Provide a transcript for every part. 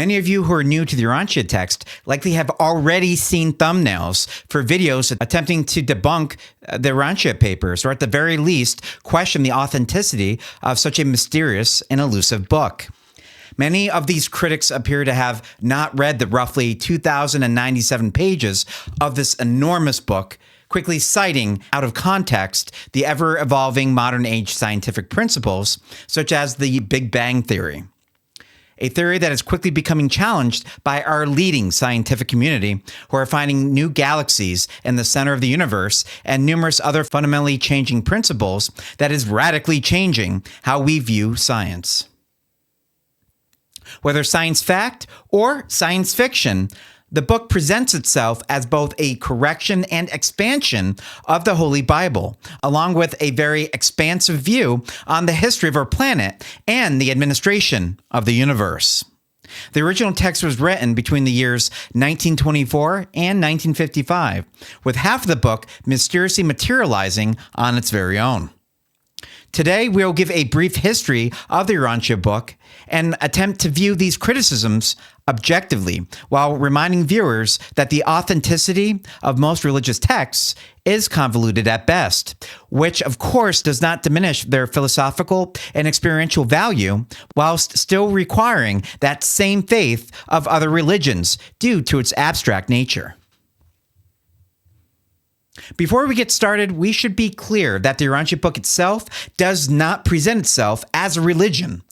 Many of you who are new to the Urantia text likely have already seen thumbnails for videos attempting to debunk the Urantia papers, or at the very least, question the authenticity of such a mysterious and elusive book. Many of these critics appear to have not read the roughly 2,097 pages of this enormous book, quickly citing out of context the ever-evolving modern-age scientific principles, such as the Big Bang Theory. A theory that is quickly becoming challenged by our leading scientific community, who are finding new galaxies in the center of the universe and numerous other fundamentally changing principles that is radically changing how we view science. Whether science fact or science fiction, the book presents itself as both a correction and expansion of the Holy Bible, along with a very expansive view on the history of our planet and the administration of the universe. The original text was written between the years 1924 and 1955, with half of the book mysteriously materializing on its very own. Today, we'll give a brief history of the Urantia Book and attempt to view these criticisms objectively, while reminding viewers that the authenticity of most religious texts is convoluted at best, which of course does not diminish their philosophical and experiential value, whilst still requiring that same faith of other religions due to its abstract nature. Before we get started, we should be clear that the Urantia Book itself does not present itself as a religion,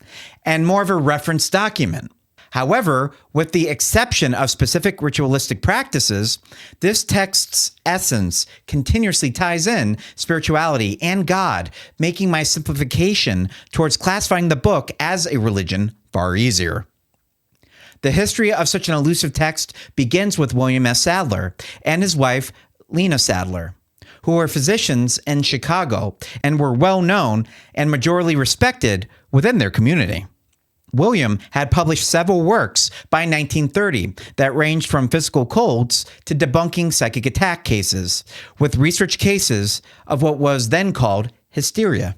and more of a reference document. However, with the exception of specific ritualistic practices, this text's essence continuously ties in spirituality and God, making my simplification towards classifying the book as a religion far easier. The history of such an elusive text begins with William S. Sadler and his wife, Lena Sadler, who were physicians in Chicago and were well known and majorly respected within their community. William had published several works by 1930 that ranged from physical colds to debunking psychic attack cases, with research cases of what was then called hysteria.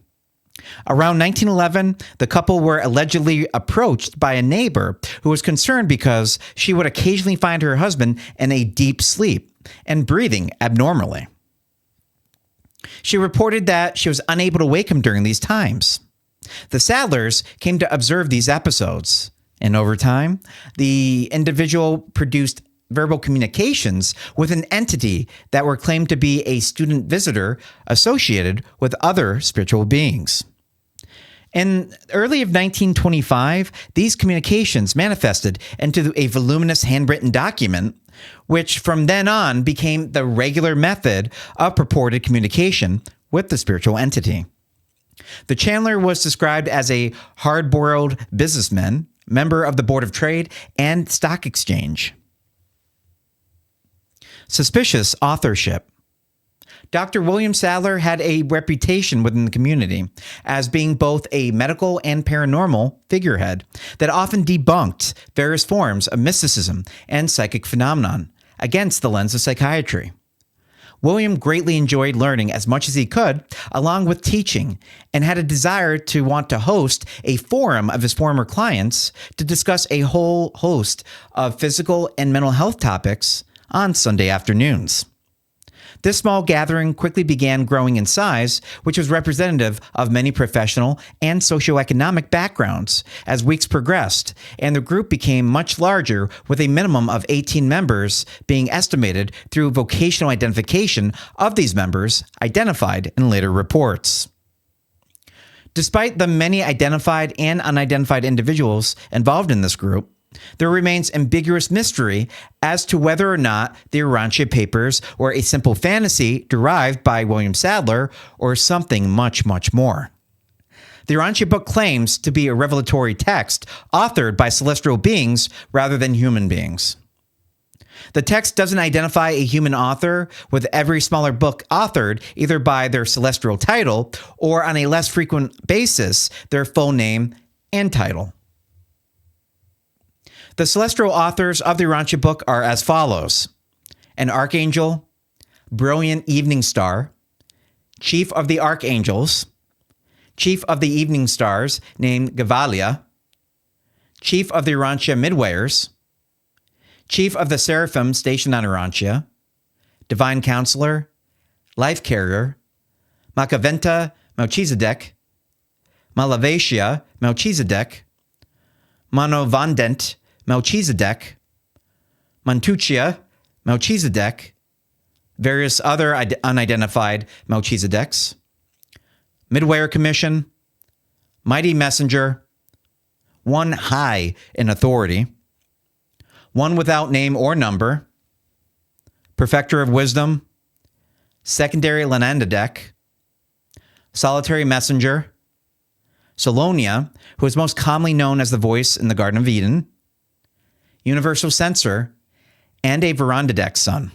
Around 1911, the couple were allegedly approached by a neighbor who was concerned because she would occasionally find her husband in a deep sleep and breathing abnormally. She reported that she was unable to wake him during these times. The Sadlers came to observe these episodes, and over time, the individual produced verbal communications with an entity that were claimed to be a student visitor associated with other spiritual beings. In early of 1925, these communications manifested into a voluminous handwritten document, which from then on became the regular method of purported communication with the spiritual entity. The channeler was described as a hard-boiled businessman, member of the Board of Trade and Stock Exchange. Suspicious authorship. Dr. William Sadler had a reputation within the community as being both a medical and paranormal figurehead that often debunked various forms of mysticism and psychic phenomenon against the lens of psychiatry. William greatly enjoyed learning as much as he could, along with teaching, and had a desire to want to host a forum of his former clients to discuss a whole host of physical and mental health topics on Sunday afternoons. This small gathering quickly began growing in size, which was representative of many professional and socioeconomic backgrounds as weeks progressed, and the group became much larger, with a minimum of 18 members being estimated through vocational identification of these members identified in later reports. Despite the many identified and unidentified individuals involved in this group, there remains ambiguous mystery as to whether or not the Urantia papers were a simple fantasy derived by William Sadler or something much, much more. The Urantia Book claims to be a revelatory text authored by celestial beings rather than human beings. The text doesn't identify a human author, with every smaller book authored either by their celestial title or, on a less frequent basis, their full name and title. The celestial authors of the Urantia Book are as follows: an archangel, brilliant evening star, chief of the archangels, chief of the evening stars named Gavalia, chief of the Urantia Midwayers, chief of the Seraphim stationed on Urantia, divine counselor, life carrier, Makaventa Melchizedek, Malavasia Melchizedek, Manovandent Melchizedek, Montuchia Melchizedek, various other unidentified Melchizedeks, Midwayer Commission, Mighty Messenger, one high in authority, one without name or number, Perfecter of Wisdom, Secondary Lenandadek, Solitary Messenger, Solonia, who is most commonly known as the voice in the Garden of Eden, Universal Censor, and a Verandadek son.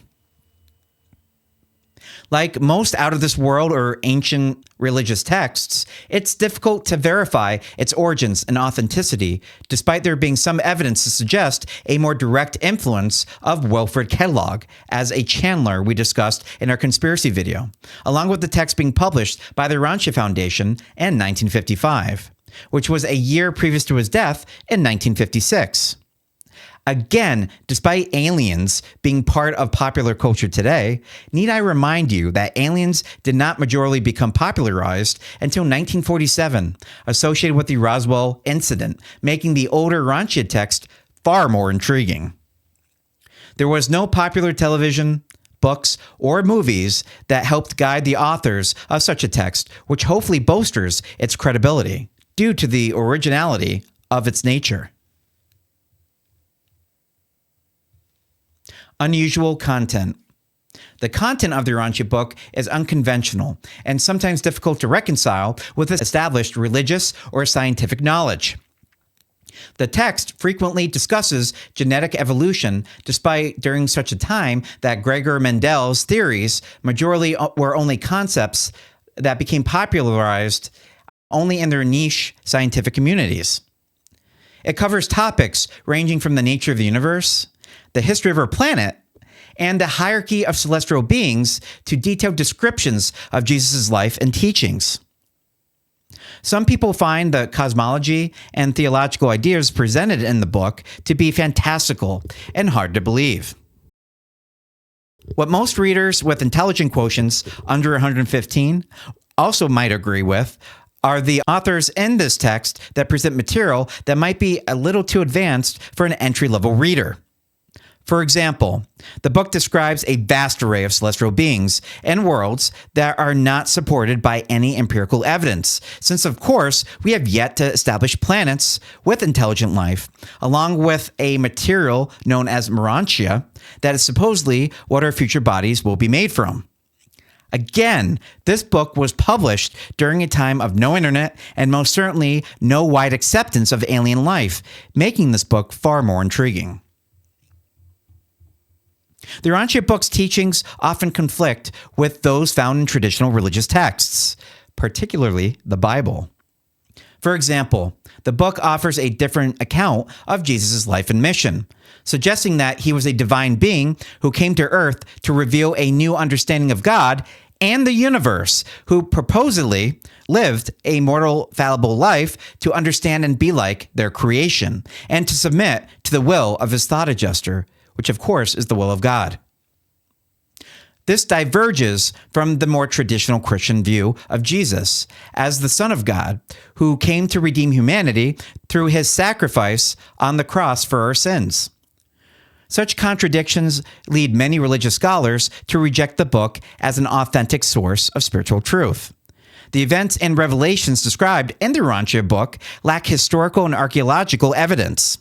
Like most out-of-this-world or ancient religious texts, it's difficult to verify its origins and authenticity, despite there being some evidence to suggest a more direct influence of Wilfred Kellogg as a channeler we discussed in our conspiracy video, along with the text being published by the Urantia Foundation in 1955, which was a year previous to his death in 1956. Again, despite aliens being part of popular culture today, need I remind you that aliens did not majorly become popularized until 1947, associated with the Roswell incident, making the older Urantia text far more intriguing. There was no popular television, books, or movies that helped guide the authors of such a text, which hopefully bolsters its credibility due to the originality of its nature. Unusual content. The content of the Urantia book is unconventional and sometimes difficult to reconcile with established religious or scientific knowledge. The text frequently discusses genetic evolution, despite during such a time that Gregor Mendel's theories majorly were only concepts that became popularized only in their niche scientific communities. It covers topics ranging from the nature of the universe, the history of our planet, and the hierarchy of celestial beings to detailed descriptions of Jesus' life and teachings. Some people find the cosmology and theological ideas presented in the book to be fantastical and hard to believe. What most readers with intelligence quotients under 115 also might agree with are the authors in this text that present material that might be a little too advanced for an entry-level reader. For example, the book describes a vast array of celestial beings and worlds that are not supported by any empirical evidence, since of course we have yet to establish planets with intelligent life, along with a material known as Urantia that is supposedly what our future bodies will be made from. Again, this book was published during a time of no internet and most certainly no wide acceptance of alien life, making this book far more intriguing. The Urantia book's teachings often conflict with those found in traditional religious texts, particularly the Bible. For example, the book offers a different account of Jesus' life and mission, suggesting that he was a divine being who came to earth to reveal a new understanding of God and the universe, who purportedly lived a mortal, fallible life to understand and be like their creation, and to submit to the will of his thought adjuster, which of course is the will of God. This diverges from the more traditional Christian view of Jesus as the Son of God, who came to redeem humanity through his sacrifice on the cross for our sins. Such contradictions lead many religious scholars to reject the book as an authentic source of spiritual truth. The events and revelations described in the Urantia book lack historical and archaeological evidence.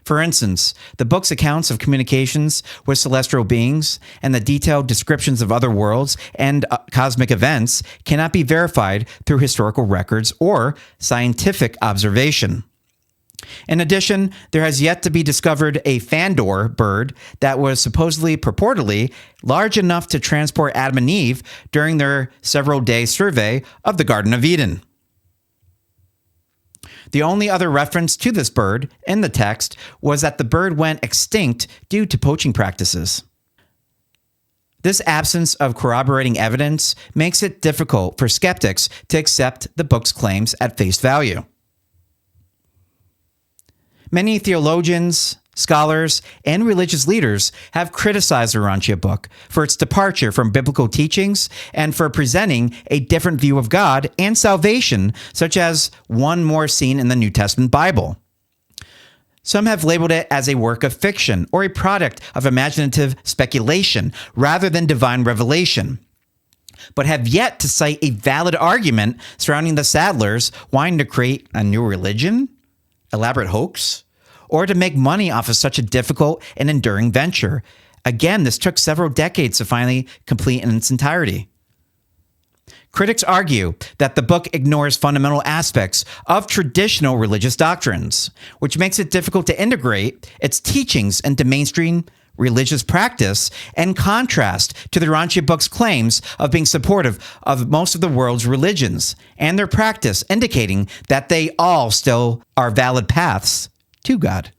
For instance, the book's accounts of communications with celestial beings and the detailed descriptions of other worlds and cosmic events cannot be verified through historical records or scientific observation. In addition, there has yet to be discovered a Fandor bird that was supposedly, purportedly, large enough to transport Adam and Eve during their several-day survey of the Garden of Eden. The only other reference to this bird in the text was that the bird went extinct due to poaching practices. This absence of corroborating evidence makes it difficult for skeptics to accept the book's claims at face value. Many theologians, scholars, and religious leaders have criticized the Urantia Book for its departure from biblical teachings and for presenting a different view of God and salvation, such as one more seen in the New Testament Bible. Some have labeled it as a work of fiction or a product of imaginative speculation rather than divine revelation, but have yet to cite a valid argument surrounding the Sadlers wanting to create a new religion, elaborate hoax, or to make money off of such a difficult and enduring venture. Again, this took several decades to finally complete in its entirety. Critics argue that the book ignores fundamental aspects of traditional religious doctrines, which makes it difficult to integrate its teachings into mainstream religious practice, in contrast to the Urantia Book's claims of being supportive of most of the world's religions and their practice, indicating that they all still are valid paths to God.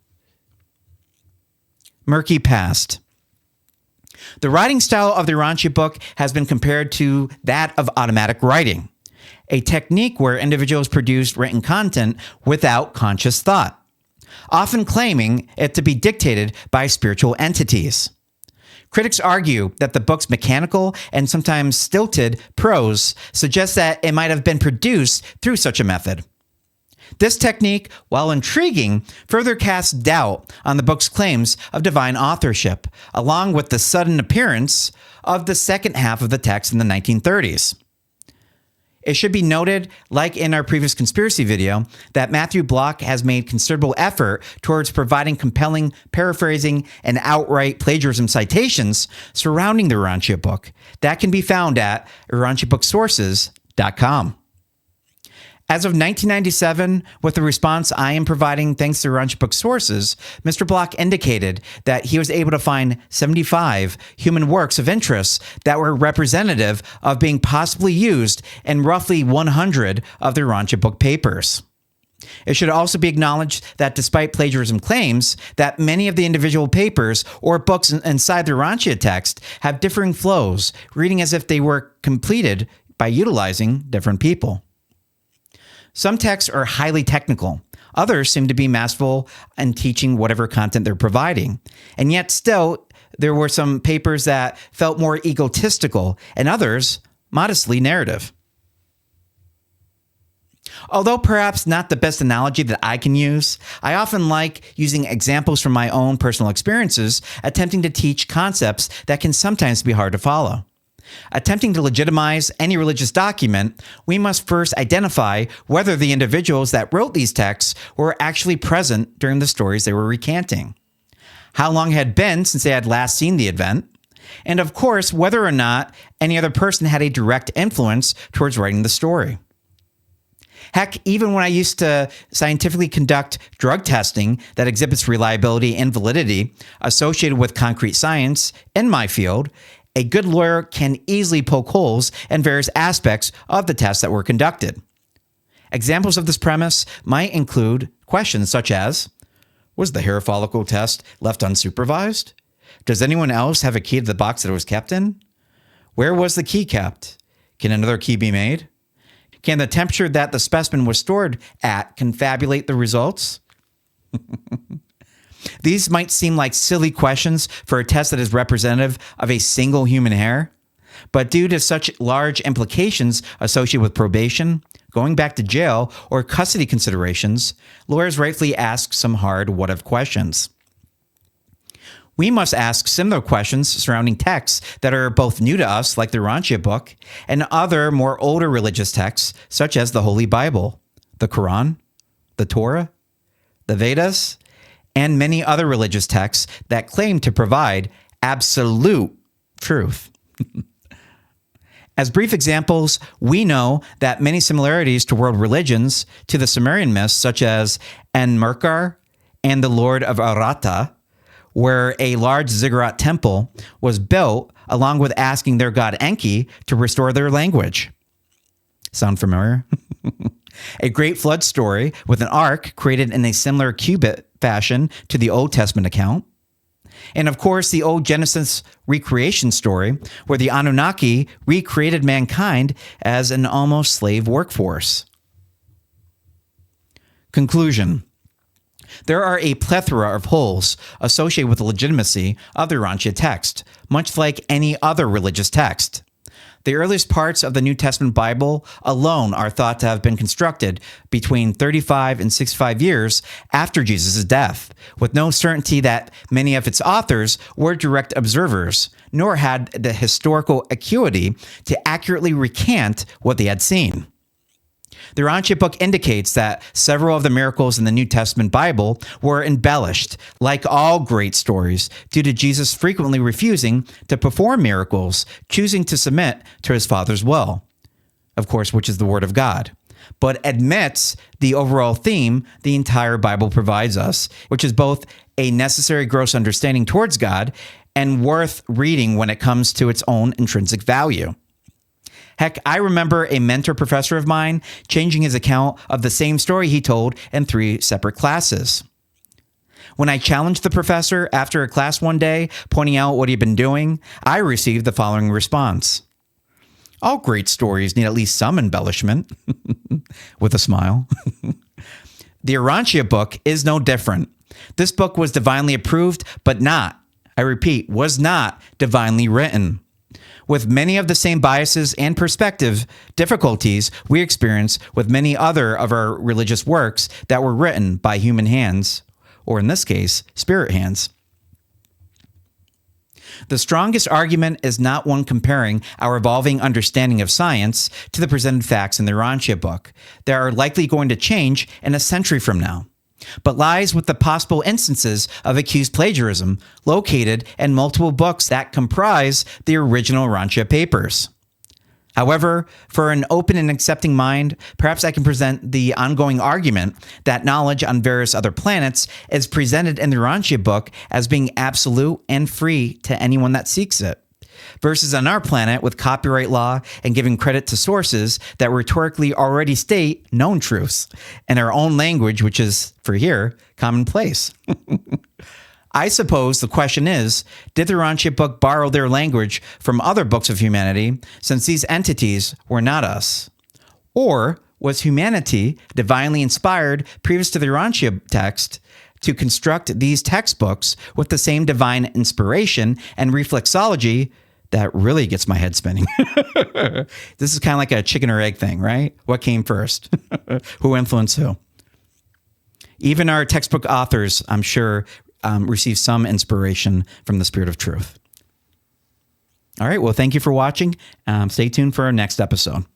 Murky past. The writing style of the Urantia Book has been compared to that of automatic writing, a technique where individuals produce written content without conscious thought, often claiming it to be dictated by spiritual entities. Critics argue that the book's mechanical and sometimes stilted prose suggests that it might have been produced through such a method. This technique, while intriguing, further casts doubt on the book's claims of divine authorship, along with the sudden appearance of the second half of the text in the 1930s. It should be noted, like in our previous conspiracy video, that Matthew Block has made considerable effort towards providing compelling paraphrasing and outright plagiarism citations surrounding the Urantia Book that can be found at urantiabooksources.com. As of 1997, with the response I am providing thanks to Urantia Book Sources, Mr. Block indicated that he was able to find 75 human works of interest that were representative of being possibly used in roughly 100 of the Urantia Book papers. It should also be acknowledged that despite plagiarism claims, that many of the individual papers or books inside the Urantia text have differing flows, reading as if they were completed by utilizing different people. Some texts are highly technical. Others seem to be masterful in teaching whatever content they're providing. And yet still, there were some papers that felt more egotistical and others modestly narrative. Although perhaps not the best analogy that I can use, I often like using examples from my own personal experiences, attempting to teach concepts that can sometimes be hard to follow. Attempting to legitimize any religious document, we must first identify whether the individuals that wrote these texts were actually present during the stories they were recanting, how long it had been since they had last seen the event, and of course, whether or not any other person had a direct influence towards writing the story. Heck, even when I used to scientifically conduct drug testing that exhibits reliability and validity associated with concrete science in my field, a good lawyer can easily poke holes in various aspects of the tests that were conducted. Examples of this premise might include questions such as, was the hair follicle test left unsupervised? Does anyone else have a key to the box that it was kept in? Where was the key kept? Can another key be made? Can the temperature that the specimen was stored at confabulate the results? These might seem like silly questions for a test that is representative of a single human hair, but due to such large implications associated with probation, going back to jail, or custody considerations, lawyers rightfully ask some hard what-if questions. We must ask similar questions surrounding texts that are both new to us, like the Urantia Book, and other more older religious texts, such as the Holy Bible, the Quran, the Torah, the Vedas, and many other religious texts that claim to provide absolute truth. As brief examples, we know that many similarities to world religions, to the Sumerian myths such as Enmerkar and the Lord of Arata, where a large ziggurat temple was built along with asking their god Enki to restore their language. Sound familiar? A great flood story with an ark created in a similar cubit fashion to the Old Testament account. And of course, the old Genesis recreation story where the Anunnaki recreated mankind as an almost slave workforce. Conclusion. There are a plethora of holes associated with the legitimacy of the Urantia text, much like any other religious text. The earliest parts of the New Testament Bible alone are thought to have been constructed between 35 and 65 years after Jesus' death, with no certainty that many of its authors were direct observers, nor had the historical acuity to accurately recant what they had seen. The Urantia Book indicates that several of the miracles in the New Testament Bible were embellished, like all great stories, due to Jesus frequently refusing to perform miracles, choosing to submit to his Father's will, of course, which is the Word of God, but admits the overall theme the entire Bible provides us, which is both a necessary gross understanding towards God and worth reading when it comes to its own intrinsic value. Heck, I remember a mentor professor of mine changing his account of the same story he told in 3 separate classes. When I challenged the professor after a class one day, pointing out what he'd been doing, I received the following response. All great stories need at least some embellishment, with a smile. The Urantia Book is no different. This book was divinely approved, but not, I repeat, was not divinely written. With many of the same biases and perspective difficulties we experience with many other of our religious works that were written by human hands, or in this case, spirit hands. The strongest argument is not one comparing our evolving understanding of science to the presented facts in the Urantia Book that are likely going to change in a century from now, but lies with the possible instances of accused plagiarism located in multiple books that comprise the original Urantia papers. However, for an open and accepting mind, perhaps I can present the ongoing argument that knowledge on various other planets is presented in the Urantia Book as being absolute and free to anyone that seeks it, versus on our planet with copyright law and giving credit to sources that rhetorically already state known truths in our own language, which is, for here, commonplace. I suppose the question is, did the Urantia Book borrow their language from other books of humanity, since these entities were not us? Or was humanity divinely inspired previous to the Urantia text to construct these textbooks with the same divine inspiration and reflexology that really gets my head spinning? This is kind of like a chicken or egg thing, right? What came first? Who influenced who? Even our textbook authors, I'm sure, receive some inspiration from the Spirit of Truth. All right. Well, thank you for watching. Stay tuned for our next episode.